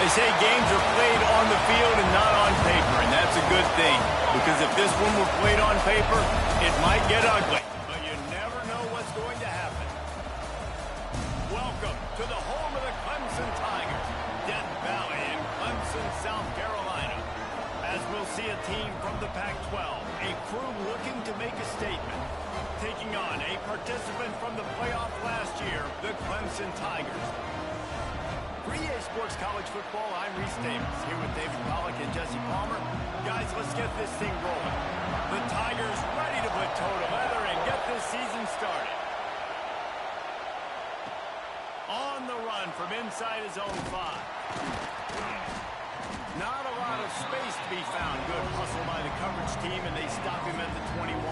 They say games are played on the field and not on paper, and that's a good thing. Because if this one were played on paper, it might get ugly. But you never know what's going to happen. Welcome to the home of the Clemson Tigers, Death Valley in Clemson, South Carolina. As we'll see a team from the Pac-12, a crew looking to make a statement. Taking on a participant from the playoff last year, the Clemson Tigers. For EA Sports College Football, I'm Reese Davis, here with David Pollack and Jesse Palmer. Guys, let's get this thing rolling. The Tigers ready to put toe to leather and get this season started. On the run from inside his own 5. Not a lot of space to be found. Good hustle by the coverage team, and they stop him at the 21.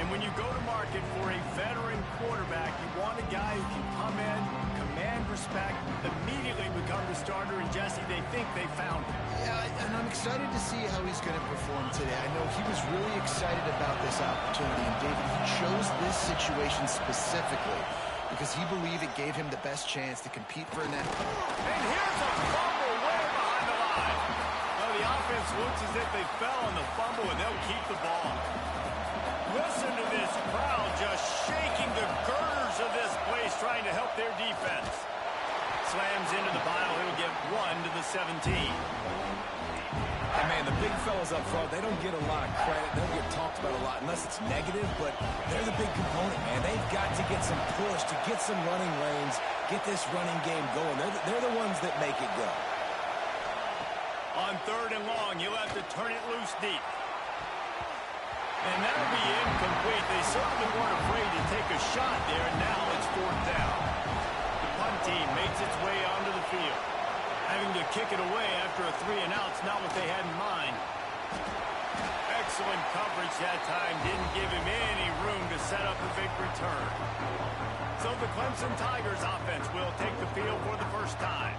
And when you go to market for a veteran quarterback, you want a guy who can come in, command respect, immediately become the starter, and Jesse, they think they found him. Yeah, and I'm excited to see how he's going to perform today. I know he was really excited about this opportunity, and David, he chose this situation specifically because he believed it gave him the best chance to compete for an end. And here's a fumble way behind the line. Well, the offense looks as if they fell on the fumble, and they'll keep the ball. Listen to this crowd just shaking the girders of this place, trying to help their defense. Slams into the pile. He'll get 1 to the 17. And man, the big fellas up front, they don't get a lot of credit. They don't get talked about a lot unless it's negative, but they're the big component, man. They've got to get some push, to get some running lanes, get this running game going. They're the ones that make it go. On 3rd and long, you'll have to turn it loose deep. And that'll be incomplete. They certainly weren't afraid to take a shot there, and now it's 4th down. The punt team makes its way onto the field. Having to kick it away after a 3-and-out's not what they had in mind. Excellent coverage that time. Didn't give him any room to set up a big return. So the Clemson Tigers offense will take the field for the first time.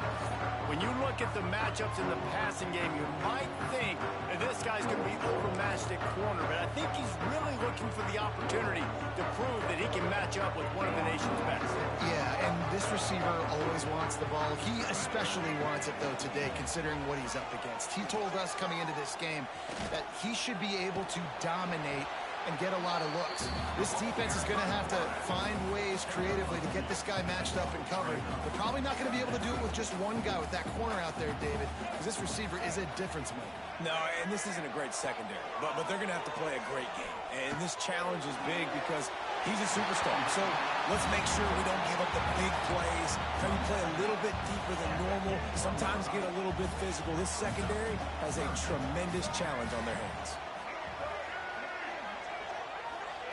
When you look at the matchups in the passing game, you might think that this guy's going to be overmatched at corner, but I think he's really looking for the opportunity to prove that he can match up with one of the nation's best. Yeah, and this receiver always wants the ball. He especially wants it, though, today, considering what he's up against. He told us coming into this game that he should be able to dominate and get a lot of looks. This defense is going to have to find ways creatively to get this guy matched up and covered. They're probably not going to be able to do it with just one guy with that corner out there, David, because this receiver is a difference maker. No, and this isn't a great secondary, but they're going to have to play a great game. And this challenge is big because he's a superstar. So let's make sure we don't give up the big plays. Can we play a little bit deeper than normal? Sometimes get a little bit physical. This secondary has a tremendous challenge on their hands.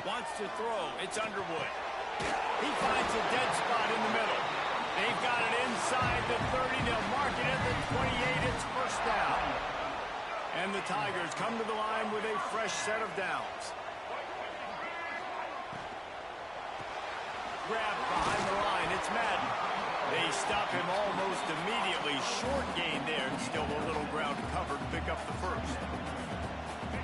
Wants to throw. It's Underwood. He finds a dead spot in the middle. They've got it inside the 30. They'll mark it at the 28. It's 1st down. And the Tigers come to the line with a fresh set of downs. Grab behind the line. It's Madden. They stop him almost immediately. Short gain there, and still a little ground to cover to pick up the first.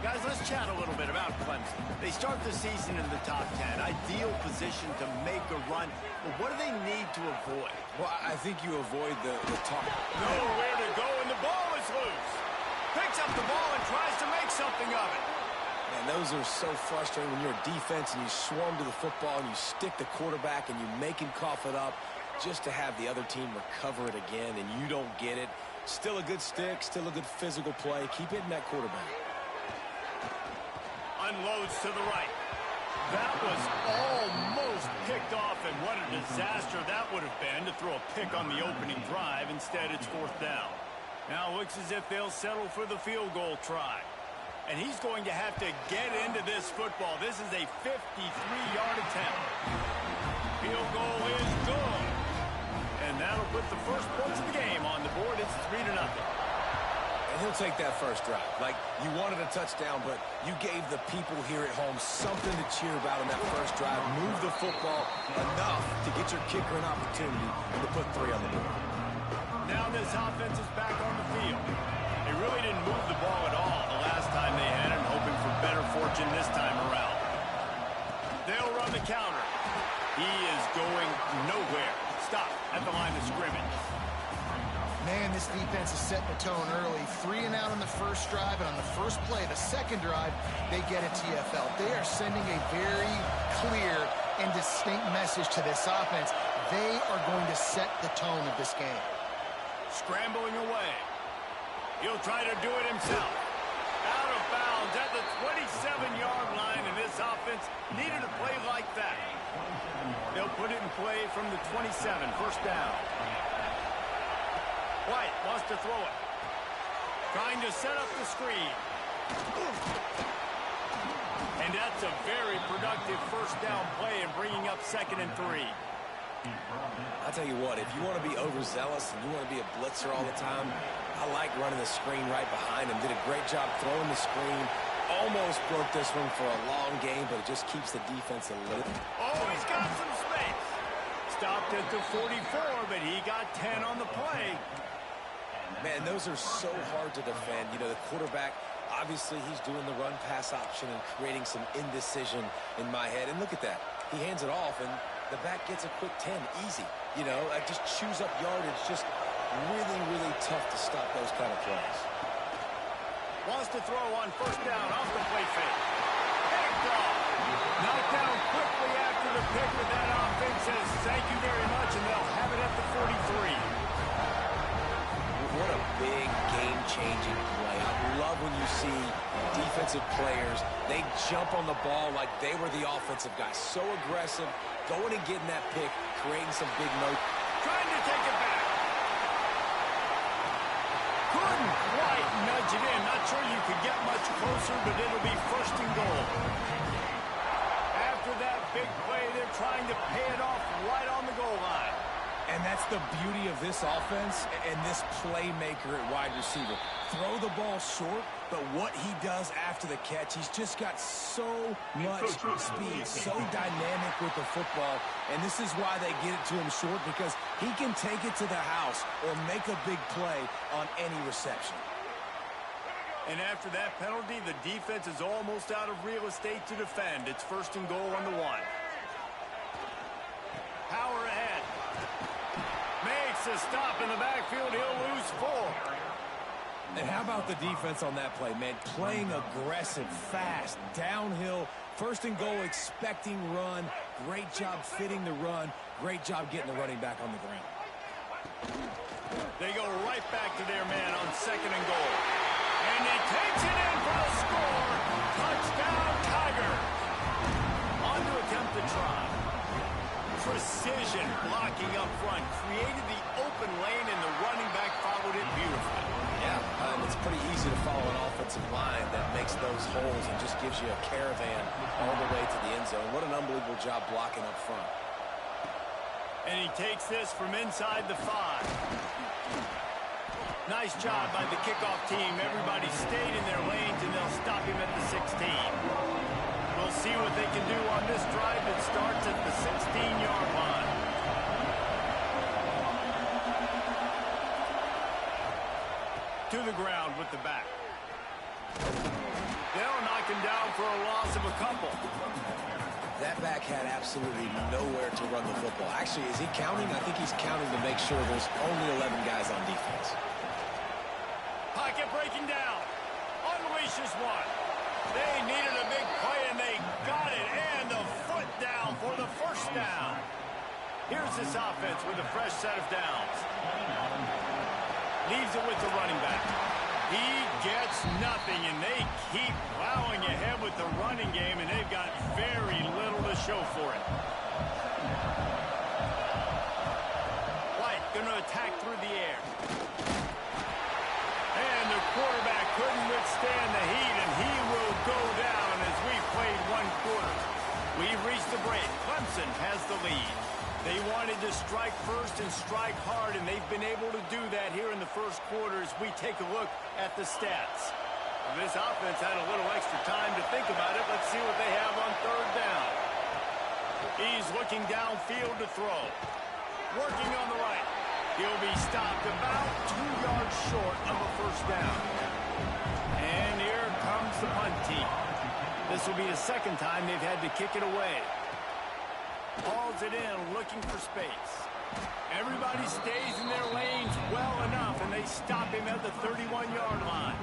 Guys, let's chat a little bit about Clemson. They start the season in the top 10. Ideal position to make a run. But what do they need to avoid? Well, I think you avoid the top. Nowhere to go, and the ball is loose. Picks up the ball and tries to make something of it. Man, those are so frustrating when you're a defense and you swarm to the football and you stick the quarterback and you make him cough it up just to have the other team recover it again, and you don't get it. Still a good stick, still a good physical play. Keep hitting that quarterback. Unloads to the right. That was almost picked off, and what a disaster that would have been to throw a pick on the opening drive. Instead, it's 4th down. Now it looks as if they'll settle for the field goal try. And he's going to have to get into this football. This is a 53-yard attempt. Field goal is good. And that'll put the first points of the game on the board. It's 3-0. And he'll take that first drive. Like, you wanted a touchdown, but you gave the people here at home something to cheer about in that first drive. Move the football enough to get your kicker an opportunity and to put 3 on the board. Now this offense is back on the field. They really didn't move the ball at all the last time they had it, hoping for better fortune this time around. They'll run the counter. He is going nowhere. Stop at the line of scrimmage. Man, this defense is setting the tone early. 3 and out on the first drive, and on the first play, the second drive, they get a TFL. They are sending a very clear and distinct message to this offense. They are going to set the tone of this game. Scrambling away. He'll try to do it himself. Out of bounds at the 27-yard line, and this offense needed a play like that. They'll put it in play from the 27, first down. White wants to throw it. Trying to set up the screen. And that's a very productive first down play and bringing up 2nd and 3. I'll tell you what, if you want to be overzealous and you want to be a blitzer all the time, I like running the screen right behind him. Did a great job throwing the screen. Almost broke this one for a long game, but it just keeps the defense a little. Oh, he's got some space. Stopped at the 44, but he got 10 on the play. Man, those are so hard to defend. You know, the quarterback, obviously he's doing the run-pass option and creating some indecision in my head. And look at that. He hands it off, and the back gets a quick 10, easy. You know, just chews up yardage. Just really, really tough to stop those kind of plays. Wants to throw on first down off the play fake. Picked off. Knocked down quickly after the pick, but that offense says thank you very much, and they'll have it at the 43. What a big game-changing play. I love when you see defensive players, they jump on the ball like they were the offensive guy. So aggressive, going and getting that pick, creating some big motion. Trying to take it back. Couldn't quite nudge it in. Not sure you could get much closer, but it'll be 1st and goal. After that big play, they're trying to pay it off right on the goal line. And that's the beauty of this offense and this playmaker at wide receiver. Throw the ball short, but what he does after the catch, he's just got so much speed, so dynamic with the football. And this is why they get it to him short, because he can take it to the house or make a big play on any reception. And after that penalty, the defense is almost out of real estate to defend. It's 1st and goal on the 1. Power ahead. Makes a stop in the backfield. He'll lose 4. And how about the defense on that play, man? Playing aggressive, fast, downhill, 1st and goal, expecting run. Great job fitting the run. Great job getting the running back on the ground. They go right back to their man on 2nd and goal. And he takes it in for the score. Touchdown, Tiger. On to attempt the try. Precision blocking up front. Created the open lane, and the running back followed it beautifully. Yeah, it's pretty easy to follow an offensive line that makes those holes and just gives you a caravan all the way to the end zone. What an unbelievable job blocking up front. And he takes this from inside the 5. Nice job by the kickoff team. Everybody stayed in their lanes, and they'll stop him at the 16. We'll see what they can do on this drive that starts at the 16-yard line. To the ground with the back. They'll knock him down for a loss of a couple. That back had absolutely nowhere to run the football. Actually, is he counting? I think he's counting to make sure there's only 11 guys on defense. Pocket breaking down. Unleashes one. They needed a big play, and they got it. And the foot down for the 1st down. Here's this offense with a fresh set of downs. Leaves it with the running back. He gets nothing, and they keep plowing ahead with the running game, and they've got very little to show for it. White going to attack through the air. And the quarterback couldn't withstand the heat, and he will go down as we've played 1 quarter. We've reached the break. Clemson has the lead. They wanted to strike first and strike hard, and they've been able to do that here in the 1st quarter as we take a look at the stats. This offense had a little extra time to think about it. Let's see what they have on 3rd down. He's looking downfield to throw. Working on the right. He'll be stopped about 2 yards short of a 1st down. And here comes the punt team. This will be the 2nd time they've had to kick it away. Hauls it in, looking for space. Everybody stays in their lanes well enough, and they stop him at the 31-yard line.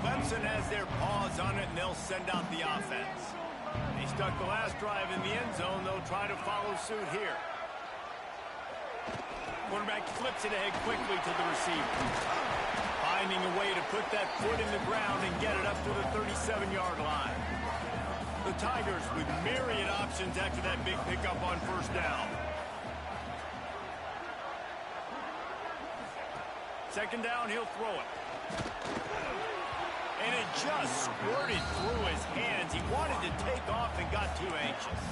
Clemson has their paws on it, and they'll send out the offense. They stuck the last drive in the end zone. They'll try to follow suit here. Quarterback flips it ahead quickly to the receiver. Finding a way to put that foot in the ground and get it up to the 37-yard line. The Tigers with myriad options after that big pickup on first down. Second down, he'll throw it. And it just squirted through his hands. He wanted to take off and got too anxious.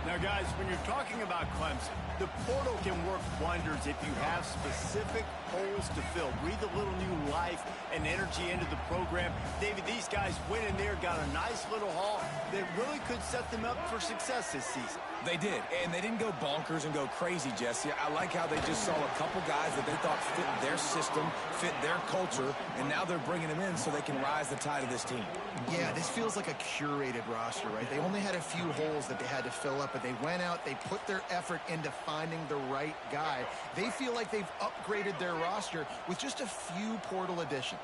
Now, guys, when you're talking about Clemson, the portal can work wonders if you have specific holes to fill. Breathe a little new life and energy into the program. David, these guys went in there, got a nice little haul that really could set them up for success this season. They did, and they didn't go bonkers and go crazy, Jesse. I like how they just saw a couple guys that they thought fit their system, fit their culture, and now they're bringing them in so they can rise the tide of this team. Yeah, this feels like a curated roster, right? They only had a few holes that they had to fill up, but they went out, they put their effort into finding the right guy. They feel like they've upgraded their roster with just a few portal additions.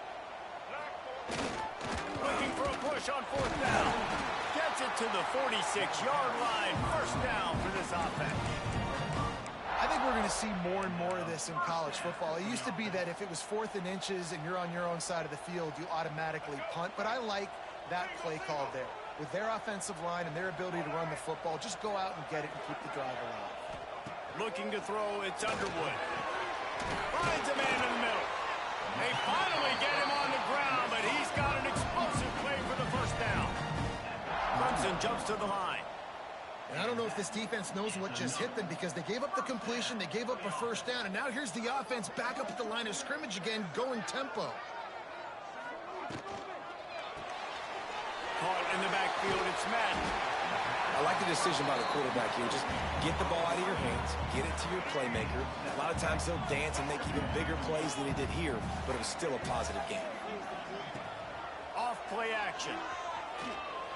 Looking for a push on fourth down. Gets it to the 46-yard line. First down for this offense. I think we're going to see more and more of this in college football. It used to be that if it was 4th and inches and you're on your own side of the field, you automatically punt. But I like that play call there. With their offensive line and their ability to run the football, just go out and get it and keep the drive alive. Looking to throw, it's Underwood. Finds a man in the middle. They finally get him on the ground, but he's got an explosive play for the first down. Clemson jumps to the line. And I don't know if this defense knows what just hit them because they gave up the completion, they gave up a first down, and now here's the offense back up at the line of scrimmage again, going tempo. Caught in the backfield, it's Madden. I like the decision by the quarterback here. Just get the ball out of your hands, get it to your playmaker. A lot of times he'll dance and make even bigger plays than he did here, but it was still a positive game. Off play action.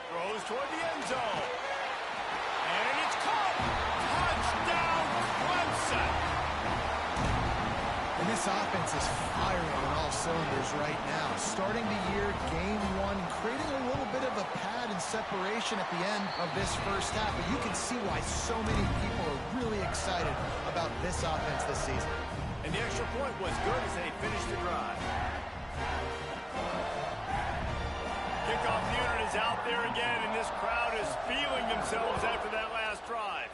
Throws toward the end zone. And it's caught. Touchdown, Clemson. And this offense is firing on all cylinders right now. Starting the year, game one, creating a little bit of a pad and separation at the end of this first half. But you can see why so many people are really excited about this offense this season. And the extra point was good as they finished the drive. Kickoff unit is out there again, and this crowd is feeling themselves after that last drive.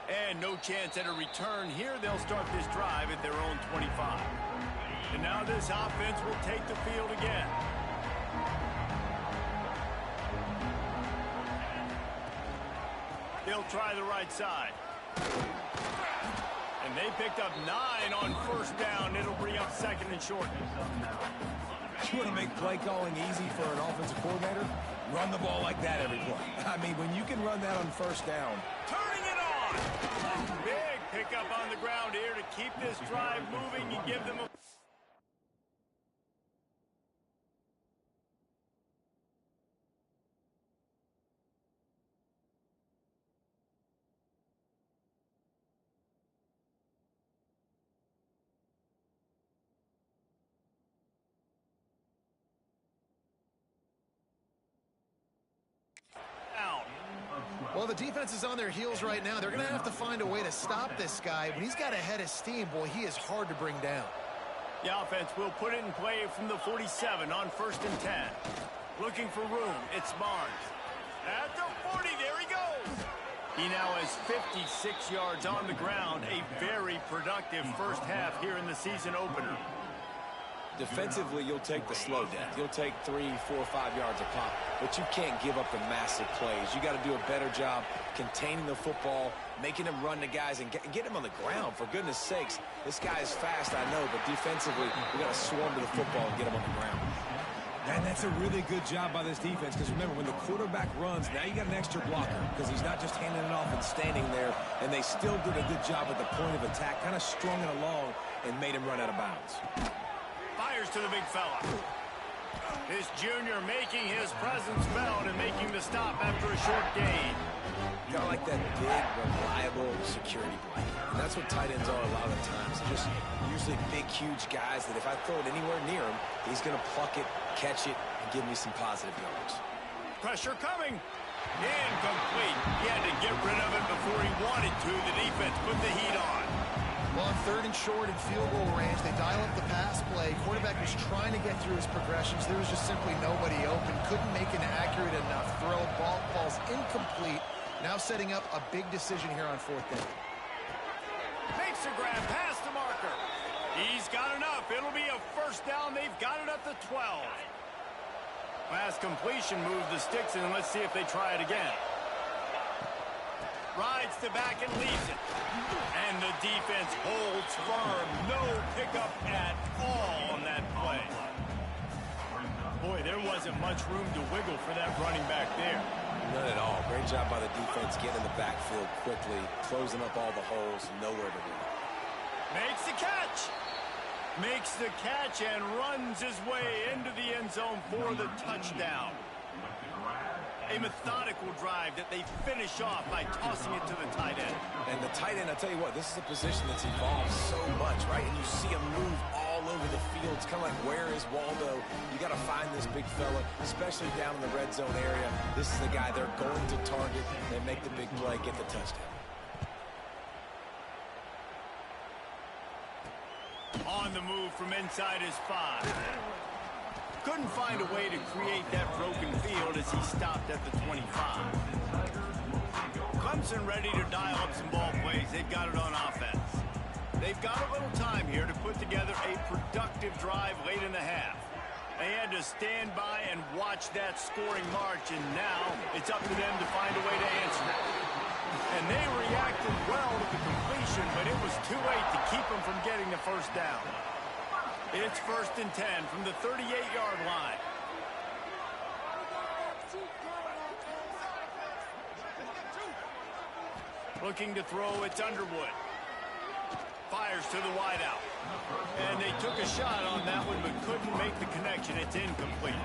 And no chance at a return here. They'll start this drive at their own 25. And now this offense will take the field again. They'll try the right side. And they picked up 9 on first down. It'll bring up second and short. You want to make play calling easy for an offensive coordinator? Run the ball like that every play. I mean, when you can run that on first down. Turning it on! Big pickup on the ground here to keep this drive moving and give them a... Well, the defense is on their heels right now. They're going to have to find a way to stop this guy. When he's got a head of steam, boy, he is hard to bring down. The offense will put it in play from the 47 on 1st and 10. Looking for room, it's Barnes. At the 40, there he goes. He now has 56 yards on the ground. A very productive first half here in the season opener. Defensively, you'll take the slow death. You'll take 3, 4, 5 yards a pop, but you can't give up the massive plays. You got to do a better job containing the football, making them run the guys, and get him on the ground. For goodness sakes, this guy is fast, I know, but defensively, we got to swarm to the football and get him on the ground. And that's a really good job by this defense, because remember, when the quarterback runs, now you got an extra blocker, because he's not just handing it off and standing there, and they still did a good job at the point of attack, kind of strung it along and made him run out of bounds. Fires to the big fella. This junior making his presence felt and making the stop after a short gain. Kind of like that big, reliable security blanket. And that's what tight ends are a lot of the times. They're just usually big, huge guys that if I throw it anywhere near him, he's going to pluck it, catch it, and give me some positive yards. Pressure coming. Incomplete. He had to get rid of it before he wanted to. The defense put the heat on. Well, on 3rd and short and field goal range, they dial up the pass play. Quarterback was trying to get through his progressions. There was just simply nobody open. Couldn't make an accurate enough throw. Ball falls incomplete. Now setting up a big decision here on 4th down. Makes a grab past the marker. He's got enough. It'll be a 1st down. They've got it at the 12. Pass completion moves the sticks, and let's see if they try it again. Rides to back and leaves it. And the defense holds firm. No pickup at all on that play. Boy, there wasn't much room to wiggle for that running back there. None at all. Great job by the defense getting in the backfield quickly, closing up all the holes, nowhere to go. Makes the catch. Makes the catch and runs his way into the end zone for the touchdown. A methodical drive that they finish off by tossing it to the tight end. And the tight end, I tell you what, this is a position that's evolved so much, right? And you see him move all over the field. It's kind of like, where is Waldo? You got to find this big fella, especially down in the red zone area. This is the guy they're going to target and make the big play, get the touchdown. On the move from inside his 5. Couldn't find a way to create that broken field as he stopped at the 25. Clemson ready to dial up some ball plays. They've got it on offense. They've got a little time here to put together a productive drive late in the half. They had to stand by and watch that scoring march, and now it's up to them to find a way to answer it. And they reacted well to the completion, but it was too late to keep them from getting the 1st down. It's 1st and 10 from the 38-yard line. Looking to throw, it's Underwood. Fires to the wideout. And they took a shot on that one, but couldn't make the connection. It's incomplete.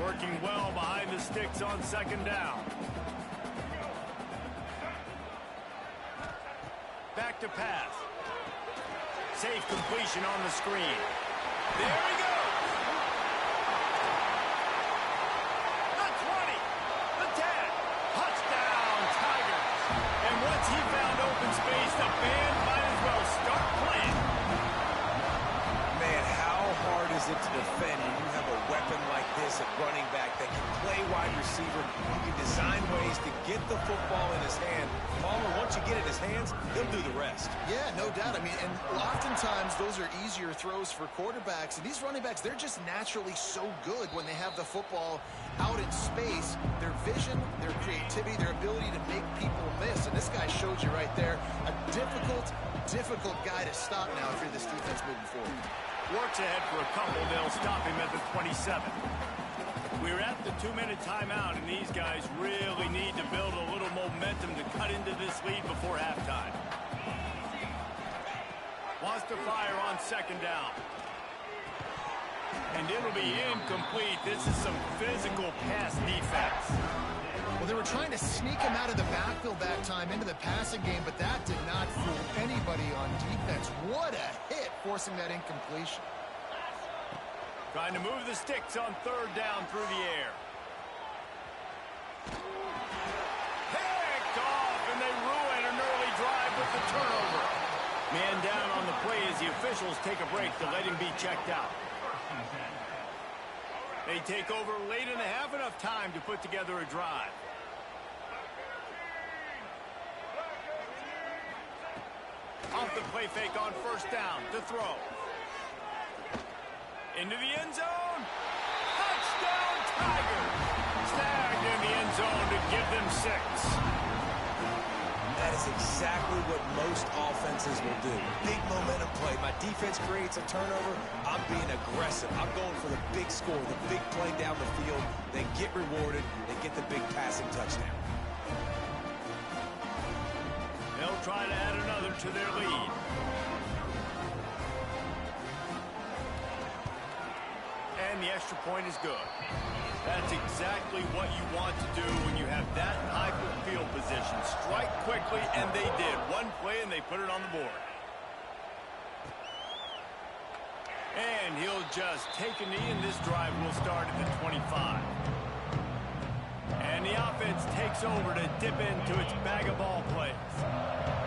Working well behind the sticks on 2nd down. Back to pass. Safe completion on the screen. There he goes. The 20. The 10. Touchdown, Tigers. And once he found open space, the band might as well start playing. Man, how hard is it to defend when you have a weapon like this at running back that can play wide receiver? He can design ways to get the football in his hand. Palmer, once you get it in his hands, he'll do the rest. Yeah, no doubt. I mean, and oftentimes those are easier throws for quarterbacks. And these running backs, they're just naturally so good when they have the football out in space. Their vision, their creativity, their ability to make people miss. And this guy showed you right there, a difficult guy to stop now if you're this defense moving forward. Works ahead for a couple. They'll stop him at the 27. We're at the 2-minute timeout, and these guys really need to build a little momentum to cut into this lead before halftime. Wants to fire on 2nd down. And it'll be incomplete. This is some physical pass defense. Well, they were trying to sneak him out of the backfield that time into the passing game, but that did not fool anybody on defense. What a hit, forcing that incompletion. Trying to move the sticks on 3rd down through the air. Picked off, and they ruin an early drive with the turnover. Man down on the play as the officials take a break to let him be checked out. They take over late in the half, enough time to put together a drive. Off the play fake on 1st down to throw. Into the end zone. Touchdown, Tigers. Snagged in the end zone to give them 6. That is exactly what most offenses will do. Big momentum play. My defense creates a turnover. I'm being aggressive. I'm going for the big score, the big play down the field. They get rewarded. They get the big passing touchdown. They'll try to add another to their lead. And and the extra point is good. That's exactly what you want to do when you have that type of field position. Strike quickly, and they did. One play, and they put it on the board. And he'll just take a knee, and this drive will start at the 25. And the offense takes over to dip into its bag of ball plays.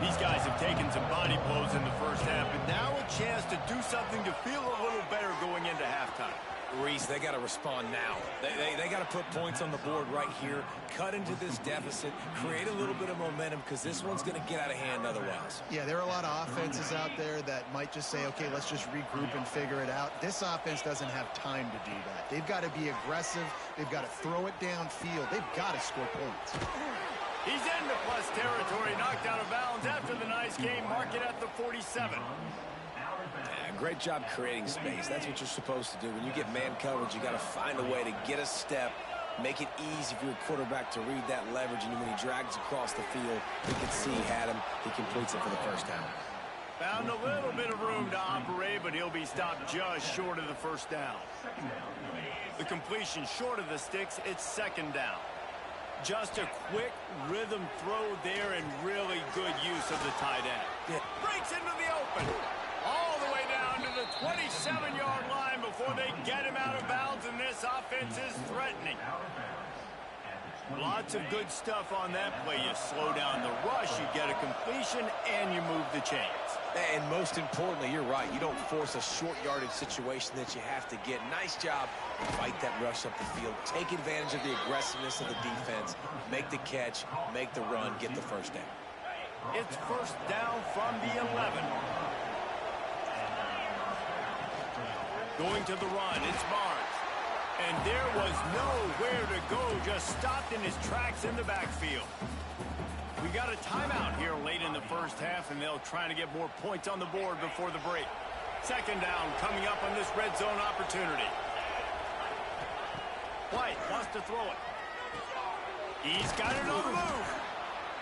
These guys have taken some body blows in the first half, but now a chance to do something to feel a little better going into halftime. Reese, they got to respond now. They got to put points on the board right here, cut into this deficit, create a little bit of momentum, because this one's going to get out of hand otherwise. Yeah, there are a lot of offenses out there that might just say, okay, let's just regroup and figure it out. This offense doesn't have time to do that. They've got to be aggressive. They've got to throw it downfield. They've got to score points. He's into plus territory, knocked out of bounds after the nice game. Mark it at the 47. Yeah, great job creating space. That's what you're supposed to do. When you get man coverage, you got to find a way to get a step, make it easy for your quarterback to read that leverage, and when he drags across the field, you can see he had him. He completes it for the first down. Found a little bit of room to operate, but he'll be stopped just short of the first down. The completion short of the sticks, it's second down. Just a quick rhythm throw there and really good use of the tight end. Yeah. Breaks into the open. All the way down to the 27-yard line before they get him out of bounds, and this offense is threatening. Lots of good stuff on that play. You slow down the rush, you get a completion, and you move the chains. And most importantly, you're right. You don't force a short yardage situation that you have to get. Nice job. Fight that rush up the field. Take advantage of the aggressiveness of the defense. Make the catch, make the run, get the first down. It's first down from the 11. Going to the run, it's Barnes. And there was nowhere to go, just stopped in his tracks in the backfield. We got a timeout here late in the first half, and they'll try to get more points on the board before the break. Second down coming up on this red zone opportunity. White wants to throw it. He's got it on the move.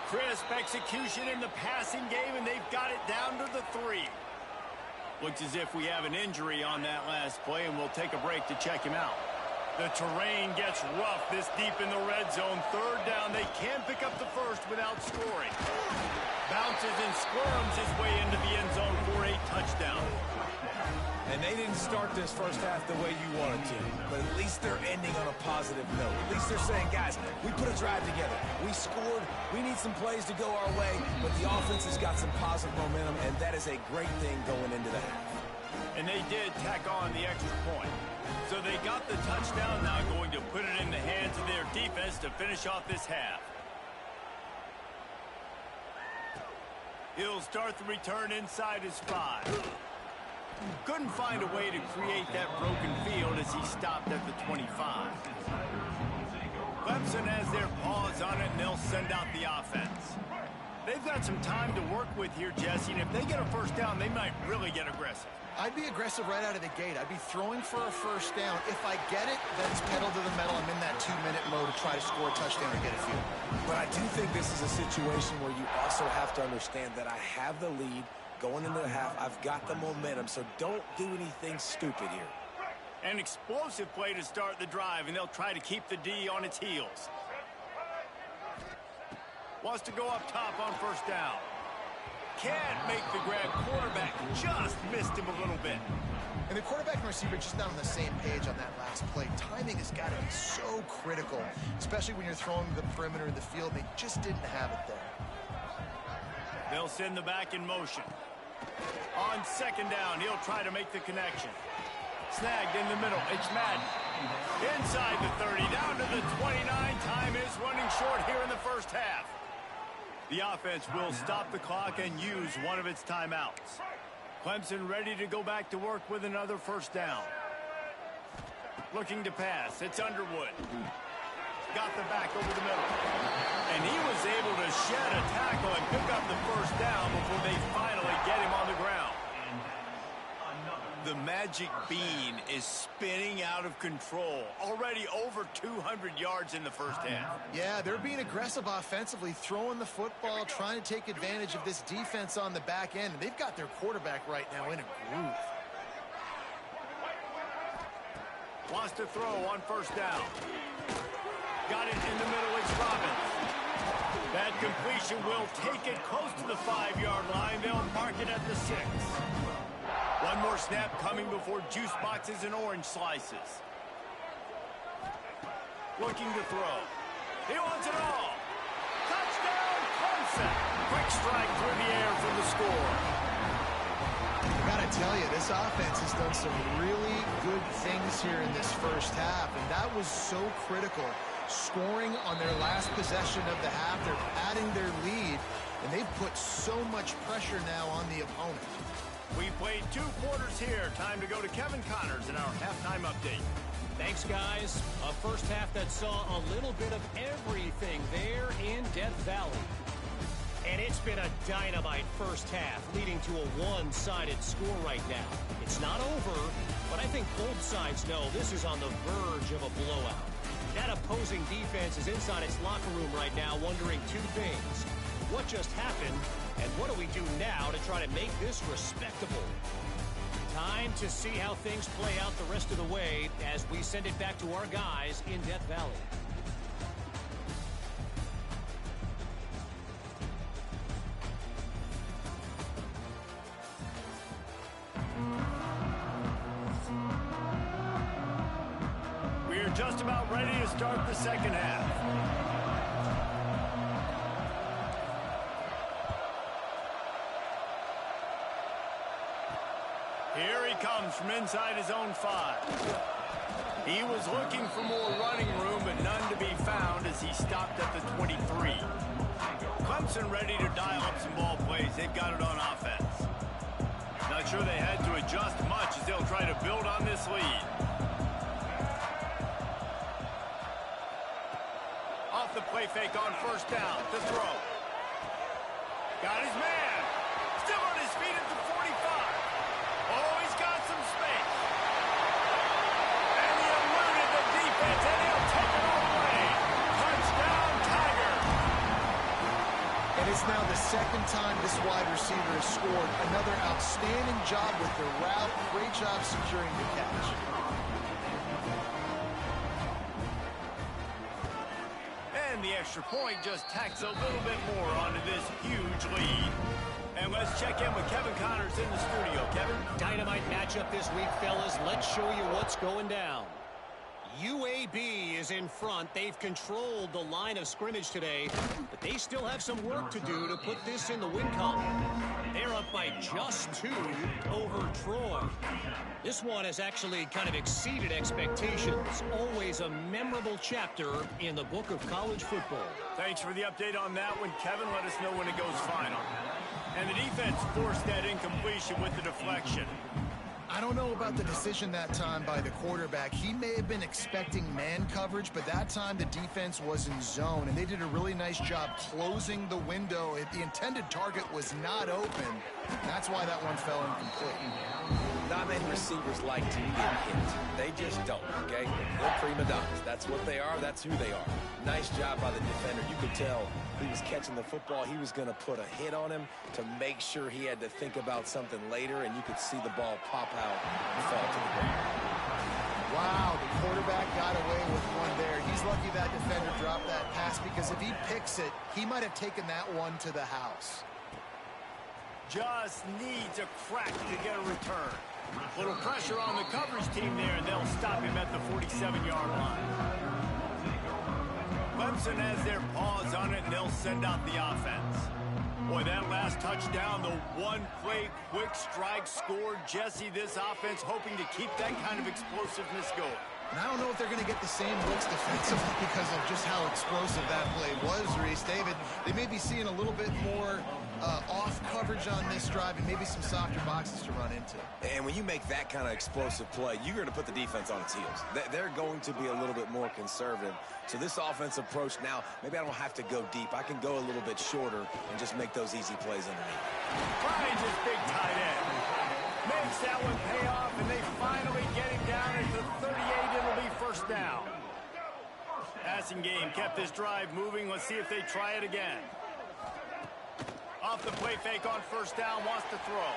Crisp execution in the passing game, and they've got it down to the 3. Looks as if we have an injury on that last play, and we'll take a break to check him out. The terrain gets rough this deep in the red zone. Third down, they can't pick up the first without scoring. Bounces and squirms his way into the end zone for a touchdown. And they didn't start this first half the way you wanted to, but at least they're ending on a positive note. At least they're saying, guys, we put a drive together. We scored. We need some plays to go our way, but the offense has got some positive momentum, and that is a great thing going into the half. And they did tack on the extra point. So they got the touchdown, now going to put it in the hands of their defense to finish off this half. He'll start the return inside his 5. Couldn't find a way to create that broken field as he stopped at the 25. Clemson has their paws on it, and they'll send out the offense. They've got some time to work with here, Jesse, and if they get a first down, they might really get aggressive. I'd be aggressive right out of the gate. I'd be throwing for a first down. If I get it, then it's pedal to the metal. I'm in that 2-minute mode to try to score a touchdown or get a field. But I do think this is a situation where you also have to understand that I have the lead going into the half. I've got the momentum, so don't do anything stupid here. An explosive play to start the drive, and they'll try to keep the D on its heels. Wants to go up top on first down. Can't make the grab. Quarterback just missed him a little bit. And the quarterback and receiver just not on the same page on that last play. Timing has got to be so critical, especially when you're throwing the perimeter of the field. They just didn't have it there. They'll send the back in motion. On second down, he'll try to make the connection. Snagged in the middle. It's Madden. Inside the 30, down to the 29. Time is running short here in the first half. The offense will stop the clock and use one of its timeouts. Clemson ready to go back to work with another first down. Looking to pass. It's Underwood. Got the back over the middle. And he was able to shed a tackle and pick up the first down before they finally get him on the ground. The magic bean is spinning out of control. Already over 200 yards in the first half. Yeah, they're being aggressive offensively, throwing the football, trying to take advantage of this defense on the back end. And they've got their quarterback right now in a groove. Wants to throw on first down. Got it in the middle. It's Robbins. That completion will take it close to the 5-yard line. They'll mark it at the 6. One more snap coming before juice boxes and orange slices. Looking to throw. He wants it all. Touchdown, Clemson. Quick strike through the air for the score. I gotta tell you, this offense has done some really good things here in this first half, and that was so critical. Scoring on their last possession of the half, they're padding their lead, and they've put so much pressure now on the opponent. We played 2 quarters here. Time to go to Kevin Connors in our halftime update. Thanks, guys. A first half that saw a little bit of everything there in Death Valley. And it's been a dynamite first half, leading to a one-sided score right now. It's not over, but I think both sides know this is on the verge of a blowout. That opposing defense is inside its locker room right now wondering 2 things. What just happened, and what do we do now to try to make this respectable? Time to see how things play out the rest of the way as we send it back to our guys in Death Valley. We're just about ready to start the second half. Here he comes from inside his own 5. He was looking for more running room, but none to be found as he stopped at the 23. Clemson ready to dial up some ball plays. They've got it on offense. Not sure they had to adjust much as they'll try to build on this lead. Off the play fake on first down to throw. Got his man. Still on his feet at the 45. Oh, he's got some space. And he eluded the defense, and he'll take it all away. Touchdown, Tiger. And it's now the second time this wide receiver has scored. Another outstanding job with the route. Great job securing the catch. And the extra point just tacks a little bit more onto this huge lead. And let's check in with Kevin Connors in the studio. Kevin? Dynamite matchup this week, fellas. Let's show you what's going down. UAB is in front. They've controlled the line of scrimmage today, but they still have some work to do to put this in the win column. They're up by just 2 over Troy. This one has actually kind of exceeded expectations. Always a memorable chapter in the book of college football. Thanks for the update on that one, Kevin. Let us know when it goes final. And the defense forced that incompletion with the deflection. I don't know about the decision that time by the quarterback. He may have been expecting man coverage, but that time the defense was in zone, and they did a really nice job closing the window. The intended target was not open. That's why that one fell incomplete. Not many receivers like to get hit. They just don't, okay? They're prima donnas. That's what they are. That's who they are. Nice job by the defender. You could tell he was catching the football. He was going to put a hit on him to make sure he had to think about something later, and you could see the ball pop out and fall to the ground. Wow, the quarterback got away with one there. He's lucky that defender dropped that pass, because if he picks it, he might have taken that one to the house. Just needs a crack to get a return. Little pressure on the coverage team there, and they'll stop him at the 47-yard line. Clemson has their paws on it, and they'll send out the offense. Boy, that last touchdown, the one-play quick strike scored. Jesse, this offense hoping to keep that kind of explosiveness going. And I don't know if they're going to get the same looks defensively because of just how explosive that play was, Reese. David, they may be seeing a little bit more off coverage on this drive and maybe some softer boxes to run into. And when you make that kind of explosive play, you're going to put the defense on its heels. They're going to be a little bit more conservative. So this offense approach now, maybe I don't have to go deep. I can go a little bit shorter and just make those easy plays underneath. Finds his big tight end. Makes that one pay off, and they finally get him down at the 38. It'll be first down. Passing game kept this drive moving. Let's see if they try it again. Off the play fake on first down, wants to throw.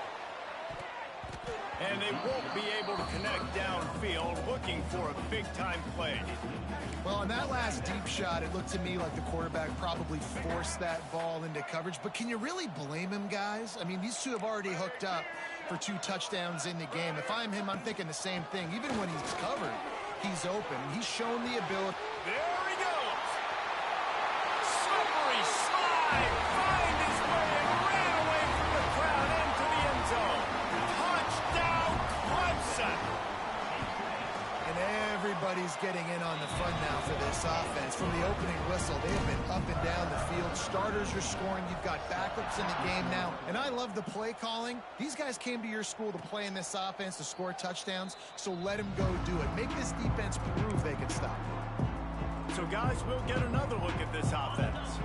And they won't be able to connect downfield, looking for a big-time play. Well, on that last deep shot, it looked to me like the quarterback probably forced that ball into coverage. But can you really blame him, guys? I mean, these two have already hooked up for 2 touchdowns in the game. If I'm him, I'm thinking the same thing. Even when he's covered, he's open. He's shown the ability. There he goes. Slippery slide. Find his way and ran away from the crowd into the end zone. Touchdown, Clemson. And everybody's getting in on the fun now for this offense. From the opening whistle, they have been up and down the field. Starters are scoring. You've got backups in the game now. And I love the play calling. These guys came to your school to play in this offense to score touchdowns, so let them go do it. Make this defense prove they can stop it. So, guys, we'll get another look at this offense.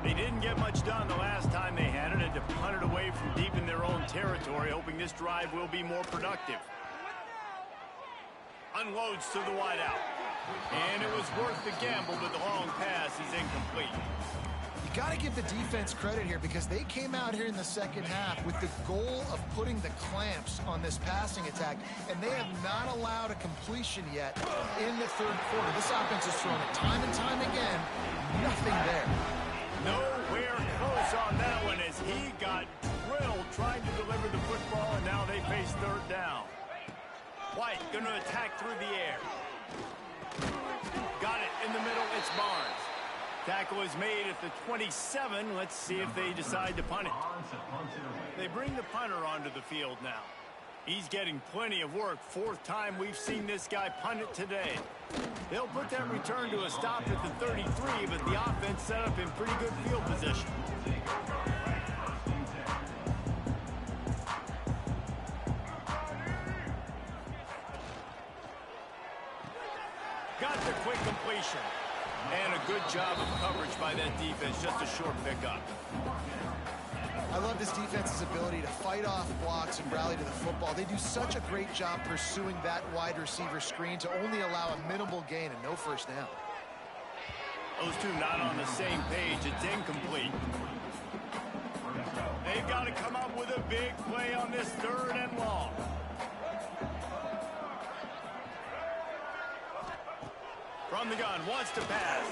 They didn't get much done the last time they had it, and to punt it away from deep in their own territory, hoping this drive will be more productive. Unloads to the wideout. And it was worth the gamble, but the long pass is incomplete. You got to give the defense credit here because they came out here in the second half with the goal of putting the clamps on this passing attack, and they have not allowed a completion yet in the third quarter. This offense has thrown it time and time again. Nothing there. Nowhere close on that one as he got drilled trying to deliver the football, and now they face third down. White going to attack through the air. Got it in the middle. It's Barnes. Tackle is made at the 27. Let's see if they decide to punt it. They bring the punter onto the field now. He's getting plenty of work. 4th time we've seen this guy punt it today. They'll put that return to a stop at the 33, but the offense set up in pretty good field position. Got the quick completion. And a good job of coverage by that defense. Just a short pickup. I love this defense's ability to fight off blocks and rally to the football. They do such a great job pursuing that wide receiver screen to only allow a minimal gain and no first down. Those two not on the same page. It's incomplete. They've got to come up with a big play on this 3rd and long. From the gun, wants to pass.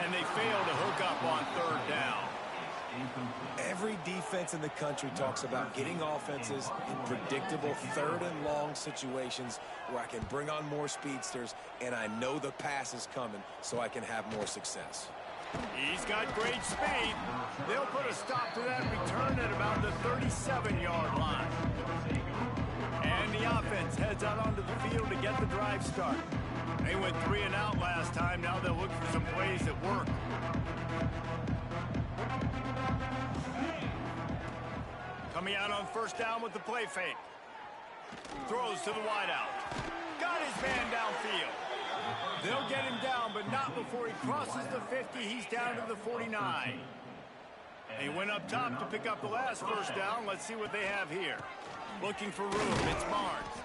And they fail to hook up on 3rd down. Every defense in the country talks about getting offenses in predictable 3rd and long situations where I can bring on more speedsters and I know the pass is coming so I can have more success. He's got great speed. They'll put a stop to that return at about the 37-yard line. And the offense heads out onto the field to get the drive started. They went 3 and out last time. Now they'll look for some plays that work. Coming out on 1st down with the play fake. Throws to the wideout. Got his man downfield. They'll get him down, but not before he crosses the 50. He's down to the 49. They went up top to pick up the last 1st down. Let's see what they have here. Looking for room. It's Barnes.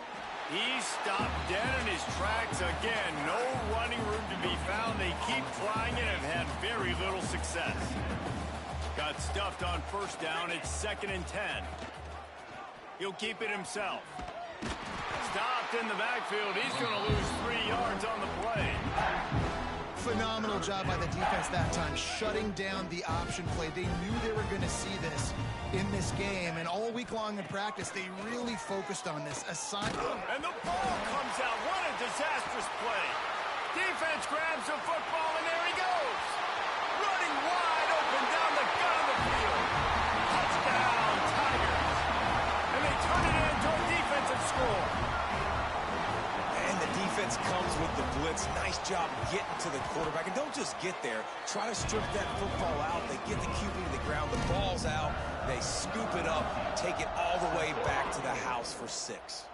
He's stopped dead in his tracks again. No running room to be found. They keep trying it and have had very little success. Got stuffed on 1st down. It's 2nd and 10. He'll keep it himself. Stopped in the backfield. He's going to lose 3 yards on the play. Phenomenal job by the defense that time, shutting down the option play. They knew they were going to see this in this game, and all week long in practice, they really focused on this. And the ball comes out. What a disastrous play. Defense grabs the football, and there he goes. Running wide open down the gut of the field. Touchdown, Tigers. And they turn it into a defensive score. And the defense comes with the blitz. Nice job getting to the quarterback. And don't just get there. Try to strip that football out. They get the QB to the ground. The ball's out. They scoop it up, take it all the way back to the house for 6.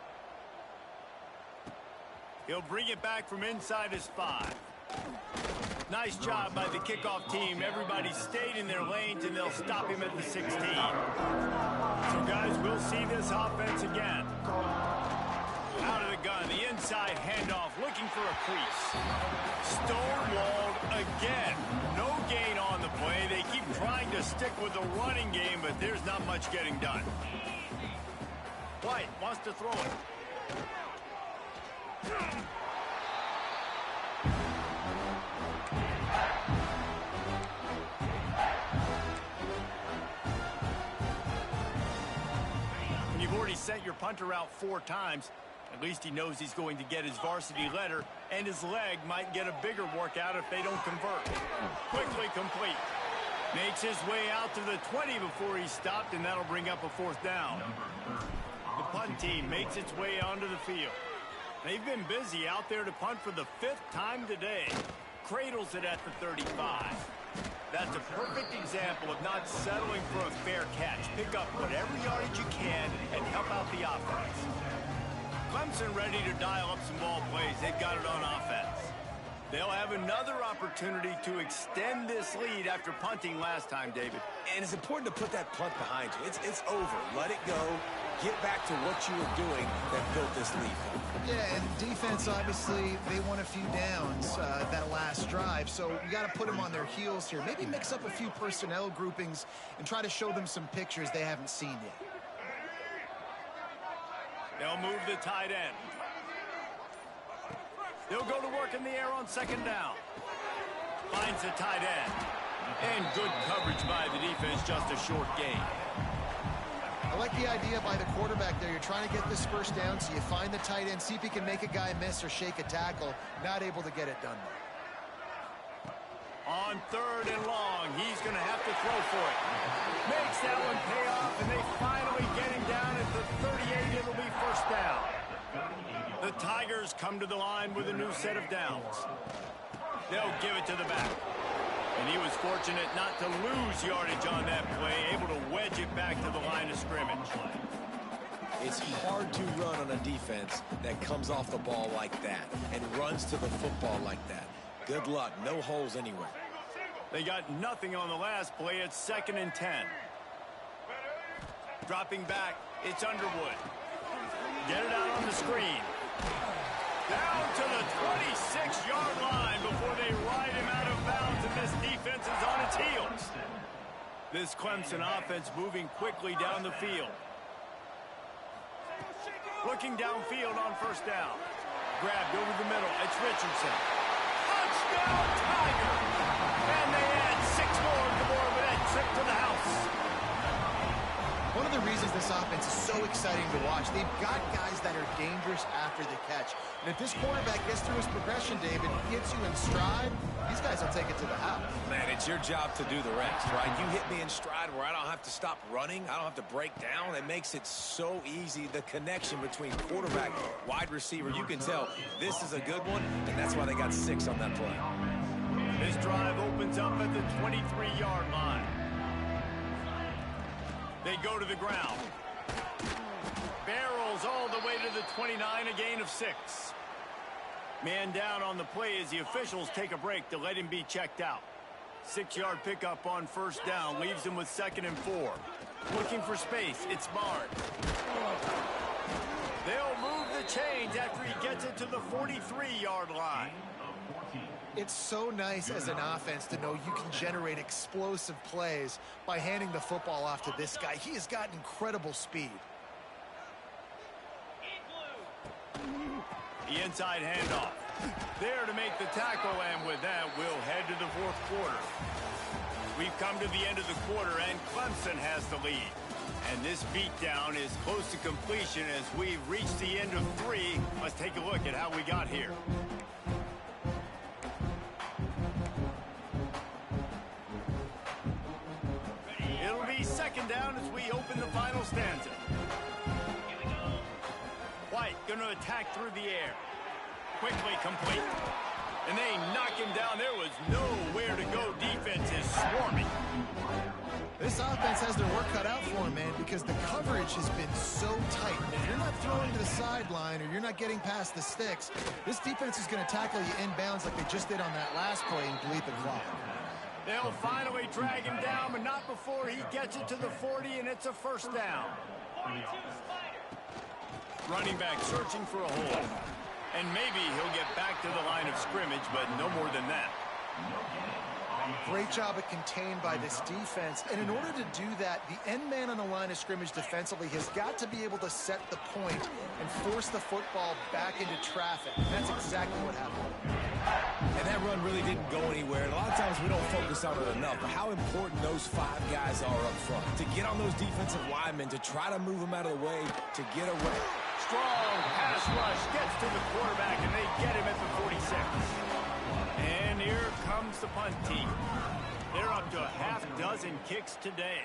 He'll bring it back from inside his 5. Nice job by the kickoff team. Everybody stayed in their lanes, and they'll stop him at the 16. So, guys, we'll see this offense again. Out of the gun, the inside handoff, looking for a crease. Stonewalled again. No gain on the play. They keep trying to stick with the running game, but there's not much getting done. White wants to throw it. When you've already sent your punter out 4 times, at least he knows he's going to get his varsity letter, and his leg might get a bigger workout if they don't convert. Quickly complete. Makes his way out to the 20 before he's stopped, and that'll bring up a 4th down. The punt team makes its way onto the field. They've been busy out there to punt for the 5th time today. Cradles it at the 35. That's a perfect example of not settling for a fair catch. Pick up whatever yardage you can and help out the offense. Clemson ready to dial up some ball plays. They've got it on offense. They'll have another opportunity to extend this lead after punting last time, David. And it's important to put that punt behind you. It's over. Let it go. Get back to what you were doing that built this lead. Yeah, and defense, obviously, they won a few downs that last drive, so you got to put them on their heels here. Maybe mix up a few personnel groupings and try to show them some pictures they haven't seen yet. They'll move the tight end. They'll go to work in the air on 2nd down. Finds the tight end. And good coverage by the defense, just a short gain. I like the idea by the quarterback there. You're trying to get this 1st down, so you find the tight end, see if he can make a guy miss or shake a tackle. Not able to get it done though. On 3rd and long, he's going to have to throw for it. Makes that one pay off, and they finally get him down at the 38. It'll be 1st down. The Tigers come to the line with a new set of downs. They'll give it to the back. And he was fortunate not to lose yardage on that play, able to wedge it back to the line of scrimmage. It's hard to run on a defense that comes off the ball like that and runs to the football like that. Good luck. No holes anywhere. They got nothing on the last play. It's 2nd and 10. Dropping back, it's Underwood. Get it out on the screen. Down to the 26-yard line before they ride him out of bounds, and this defense is on its heels. This Clemson offense moving quickly down the field. Looking downfield on 1st down. Grabbed over the middle. It's Richardson. Touchdown, Tiger! And they add 6 more to more of that trip to the house. One of the reasons this offense is so exciting to watch, they've got guys that are dangerous after the catch. And if this quarterback gets through his progression, David, gets you in stride, these guys will take it to the house. Man, it's your job to do the rest, right? You hit me in stride where I don't have to stop running. I don't have to break down. It makes it so easy, the connection between quarterback, wide receiver. You can tell this is a good one, and that's why they got 6 on that play. This drive opens up at the 23-yard line. They go to the ground. Barrels all the way to the 29, a gain of 6. Man down on the play as the officials take a break to let him be checked out. 6-yard pickup on 1st down leaves him with 2nd and 4. Looking for space. It's Bard. They'll move the chains after he gets it to the 43-yard line. It's so nice as an offense to know you can generate explosive plays by handing the football off to this guy. He has got incredible speed. The inside handoff. There to make the tackle, and with that, we'll head to the 4th quarter. We've come to the end of the quarter, and Clemson has the lead. And this beatdown is close to completion as we've reached the end of 3. Let's take a look at how we got here. It'll be 2nd down as we open the final stanza. White going to attack through the air. Quickly complete. And they knock him down. There was nowhere to go. Defense is swarming. This offense has their work cut out for them, man, because the coverage has been so tight. If you're not throwing to the sideline or you're not getting past the sticks, this defense is going to tackle you inbounds like they just did on that last play and bleed the clock. They'll finally drag him down, but not before he gets it to the 40, and it's a 1st down. Running back searching for a hole. And maybe he'll get back to the line of scrimmage, but no more than that. Great job at contained by this defense. And in order to do that, the end man on the line of scrimmage defensively has got to be able to set the point and force the football back into traffic. And that's exactly what happened. And that run really didn't go anywhere. And a lot of times we don't focus on it enough, but how important those 5 guys are up front. To get on those defensive linemen, to try to move them out of the way, to get away. Strong pass rush gets to the quarterback, and they get him at the 46. And here comes the punt team. They're up to a half dozen kicks today.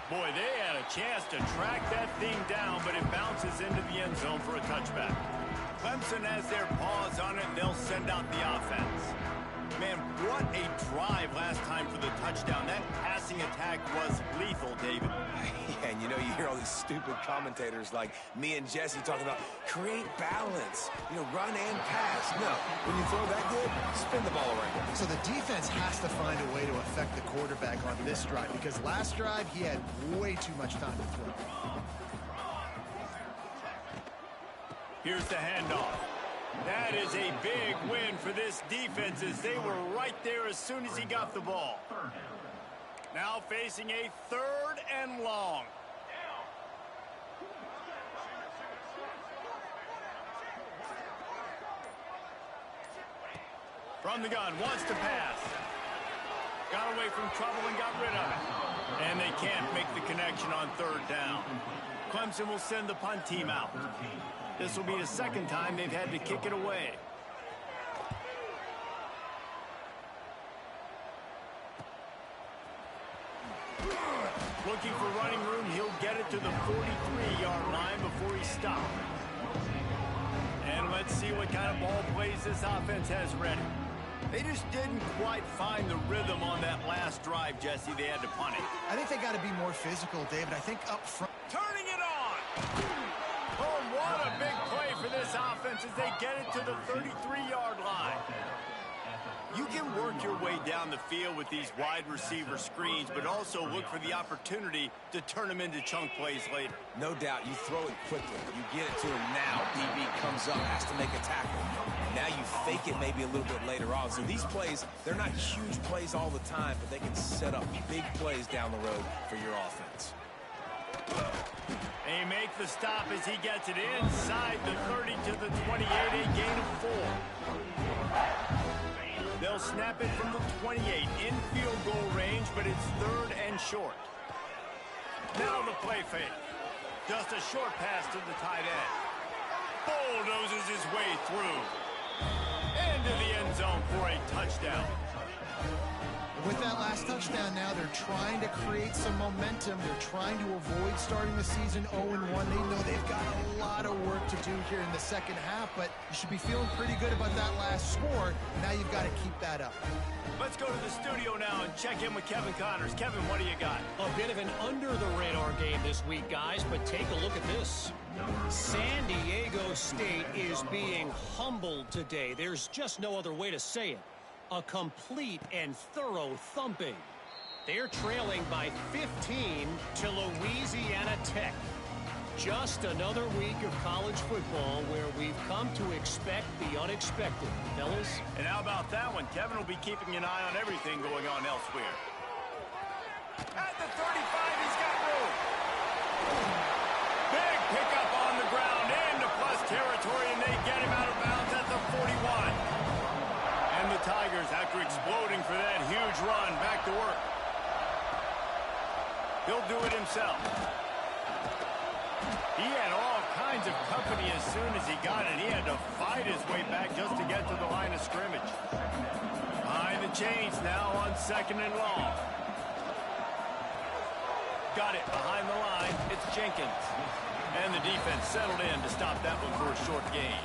Boy, they had a chance to track that thing down, but it bounces into the end zone for a touchback. Clemson has their paws on it. They'll send out the offense. Man, what a drive last time for the touchdown. That passing attack was lethal, David. Yeah, and you know, you hear all these stupid commentators like me and Jesse talking about create balance, you know, run and pass. No, when you throw that good, spin the ball around. So the defense has to find a way to affect the quarterback on this drive, because last drive he had way too much time to throw. Here's the handoff. That is a big win for this defense, as they were right there as soon as he got the ball. Now facing a 3rd and long. From the gun, wants to pass. Got away from trouble and got rid of it. And they can't make the connection on 3rd down. Clemson will send the punt team out. This will be the 2nd time they've had to kick it away. Looking for running room, he'll get it to the 43-yard line before he stopped. And let's see what kind of ball plays this offense has ready. They just didn't quite find the rhythm on that last drive, Jesse. They had to punt it. I think they got to be more physical, David. I think up front. Turning it on! Oh, what a big play for this offense as they get it to the 33-yard line. You can work your way down the field with these wide receiver screens, but also look for the opportunity to turn them into chunk plays later. No doubt, you throw it quickly. You get it to him now. DB comes up, has to make a tackle. Now you fake it maybe a little bit later on. So these plays, they're not huge plays all the time, but they can set up big plays down the road for your offense. They make the stop as he gets it inside the 30 to the 28, a gain of 4. They'll snap it from the 28 in field goal range, but it's 3rd and short. Now the play fake. Just a short pass to the tight end. Bulldozes his way through. Into the end zone for a touchdown. With that last touchdown now, they're trying to create some momentum. They're trying to avoid starting the season 0-1. They know they've got a lot of work to do here in the 2nd half, but you should be feeling pretty good about that last score. Now you've got to keep that up. Let's go to the studio now and check in with Kevin Connors. Kevin, what do you got? A bit of an under-the-radar game this week, guys, but take a look at this. San Diego State is being humbled today. There's just no other way to say it. A complete and thorough thumping. They're trailing by 15 to Louisiana Tech. Just another week of college football where we've come to expect the unexpected. Fellas? And how about that one? Kevin will be keeping an eye on everything going on elsewhere. At the 35, he's got room. Big pickup on the ground into plus territory, and they get him out of bounds at the 41. And the Tigers, after exploding for that huge run, back to work. He'll do it himself. He had all kinds of company as soon as he got it. He had to fight his way back just to get to the line of scrimmage. Behind the chains now on 2nd and long. Got it behind the line. It's Jenkins. And the defense settled in to stop that one for a short gain.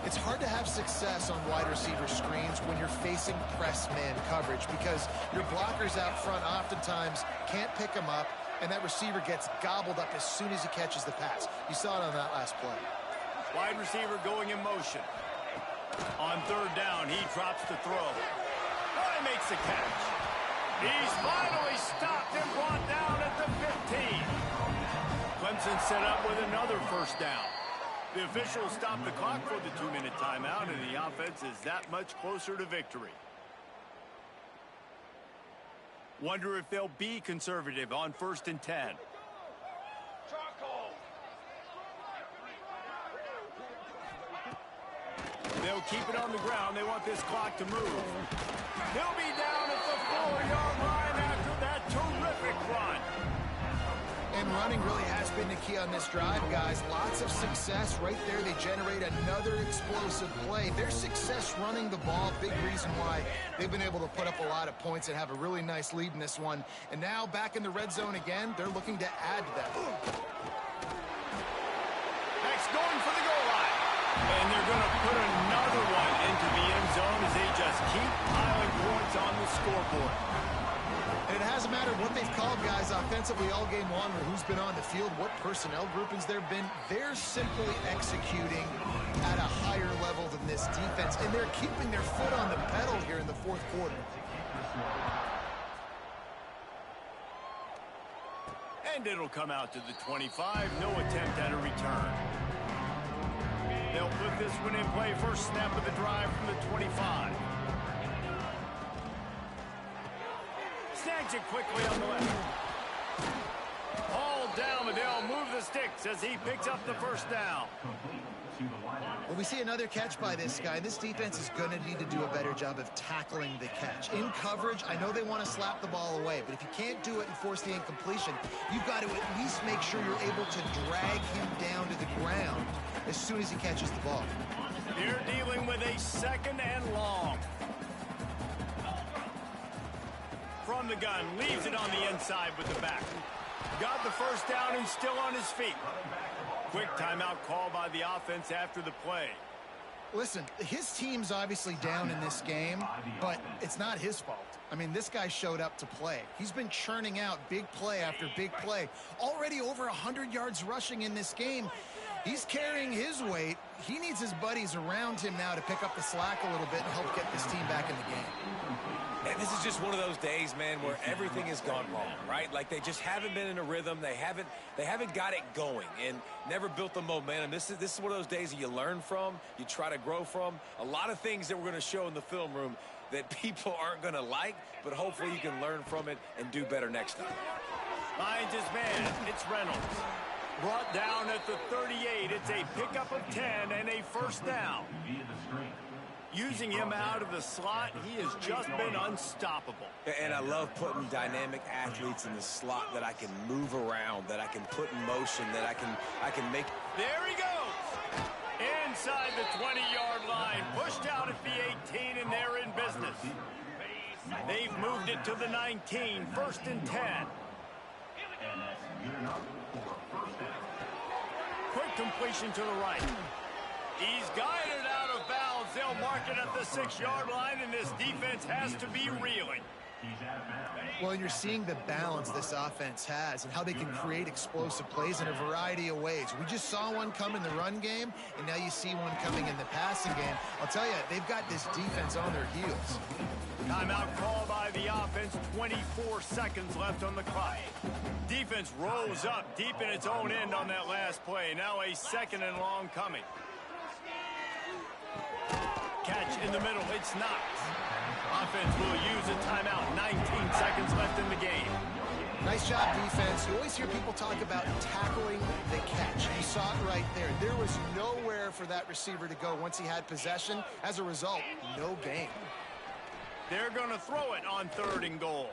It's hard to have success on wide receiver screens when you're facing press man coverage, because your blockers out front oftentimes can't pick them up, and that receiver gets gobbled up as soon as he catches the pass. You saw it on that last play. Wide receiver going in motion. On 3rd down, he drops the throw. He makes the catch. He's finally stopped and brought down at the 15. Clemson set up with another 1st down. The officials stop the clock for the 2-minute timeout, and the offense is that much closer to victory. Wonder if they'll be conservative on 1st and 10. They'll keep it on the ground. They want this clock to move. He'll be down at the 4-yard line after that terrific run. And running really has been the key on this drive, guys. Lots of success right there. They generate another explosive play. Their success running the ball, big reason why they've been able to put up a lot of points and have a really nice lead in this one. And now back in the red zone again, they're looking to add to that. Next, going for the goal line. And they're going to put another one into the end zone as they just keep piling points on the scoreboard. And it hasn't mattered what they've called, guys, offensively all game long, or who's been on the field, what personnel groupings there have been. They're simply executing at a higher level than this defense, and they're keeping their foot on the pedal here in the 4th quarter. And it'll come out to the 25. No attempt at a return. They'll put this one in play. First snap of the drive from the 25. Snags it quickly on the left. Hauled down, but they'll move the sticks as he picks up the first down. Well, we see another catch by this guy. This defense is going to need to do a better job of tackling the catch. In coverage, I know they want to slap the ball away, but if you can't do it and force the incompletion, you've got to at least make sure you're able to drag him down to the ground as soon as he catches the ball. They're dealing with a 2nd and long. From the gun, leaves it on the inside with the back. Got the first down and still on his feet. Quick timeout call by the offense after the play. Listen, his team's obviously down in this game, but it's not his fault. I mean, this guy showed up to play. He's been churning out big play after big play. Already over 100 yards rushing in this game. He's carrying his weight. He needs his buddies around him now to pick up the slack a little bit and help get this team back in the game. And this is just one of those days, man, where everything has gone wrong, right? Like they just haven't been in a rhythm. They haven't got it going and never built the momentum. This is one of those days that you learn from, you try to grow from. A lot of things that we're going to show in the film room that people aren't going to like, but hopefully you can learn from it and do better next time. Finds his man. It's Reynolds. Brought down at the 38. It's a pickup of 10 and a first down. Using him out of the slot, he has just been unstoppable. And I love putting dynamic athletes in the slot that I can move around, that I can put in motion, that I can make. There he goes. Inside the 20-yard line, pushed out at the 18, and they're in business. They've moved it to the 19, 1st and 10. Quick completion to the right. He's guided out of bounds. They'll mark it at the 6-yard line, and this defense has to be reeling. Well, and you're seeing the balance this offense has and how they can create explosive plays in a variety of ways. We just saw one come in the run game, and now you see one coming in the passing game. I'll tell you, they've got this defense on their heels. Timeout call by the offense. 24 seconds left on the clock. Defense rose up deep in its own end on that last play. Now a 2nd and long coming. Catch in the middle. It's knocked. Offense will use a timeout. 19 seconds left in the game. Nice job, defense. You always hear people talk about tackling the catch. You saw it right there. There was nowhere for that receiver to go once he had possession. As a result, no gain. They're going to throw it on 3rd and goal.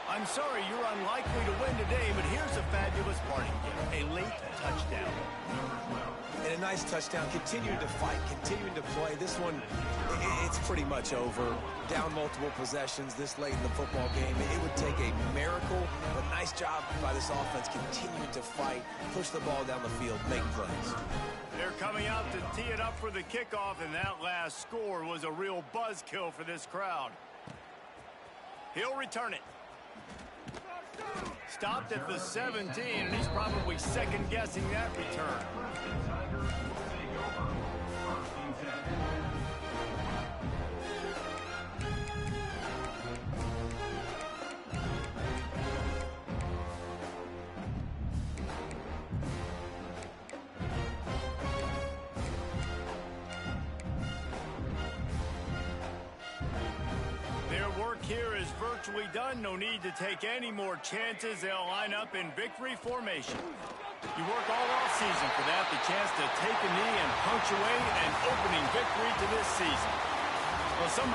I'm sorry you're unlikely to win today, but here's a fabulous parting gift. A late touchdown. And a nice touchdown, continuing to fight, continuing to play. This one, it's pretty much over. Down multiple possessions this late in the football game. It would take a miracle, but nice job by this offense continuing to fight, push the ball down the field, make plays. They're coming out to tee it up for the kickoff, and that last score was a real buzzkill for this crowd. He'll return it. Stopped at the 17, and he's probably second-guessing that return. work here is virtually done. No need to take any more chances. They'll line up in victory formation. You work all offseason for that, the chance to take a knee and punctuate an opening victory to this season. Well, some